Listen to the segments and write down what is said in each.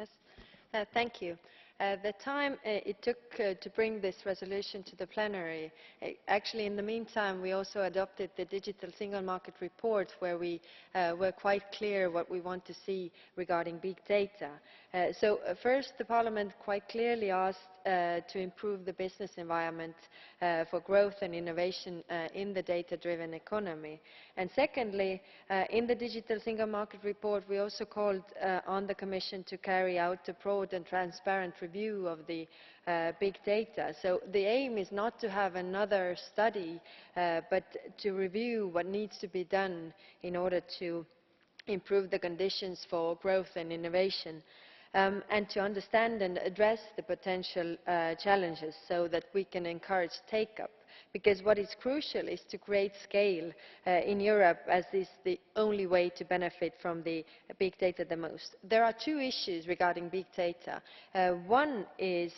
Yes, thank you. The time it took to bring this resolution to the plenary, actually in the meantime we also adopted the Digital Single Market report where we were quite clear what we want to see regarding big data. First, the Parliament quite clearly asked to improve the business environment for growth and innovation in the data-driven economy. And secondly, in the Digital Single Market report we also called on the Commission to carry out a broad and transparent review of the big data. So the aim is not to have another study, but to review what needs to be done in order to improve the conditions for growth and innovation. And to understand and address the potential challenges so that we can encourage take-up. Because what is crucial is to create scale in Europe, as is the only way to benefit from the big data the most. There are two issues regarding big data. One is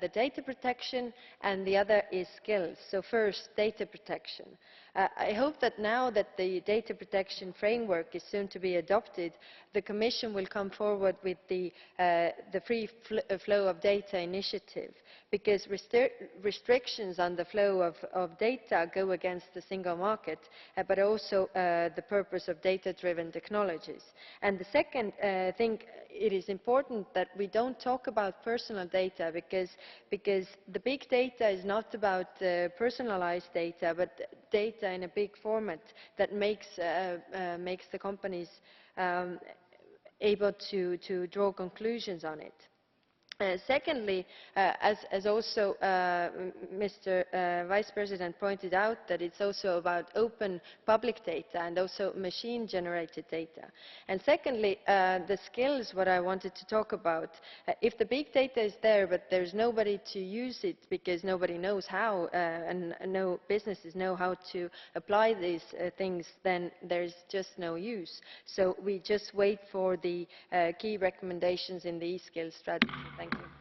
the data protection and the other is skills. So first, data protection. I hope that now that the data protection framework is soon to be adopted, the Commission will come forward with the free flow of data initiative, because restrictions on the flow of data go against the single market, but also the purpose of data-driven technologies. And the second thing, it is important that we don't talk about personal data, because the big data is not about personalized data, but data in a big format that makes the companies able to draw conclusions on it. Secondly, as also Mr. Vice President pointed out, that it's also about open public data and also machine-generated data. And secondly, the skills, what I wanted to talk about. If the big data is there, but there's nobody to use it because nobody knows how, and no businesses know how to apply these things, then there's just no use. So we just wait for the key recommendations in the e-skills strategy. Thank you.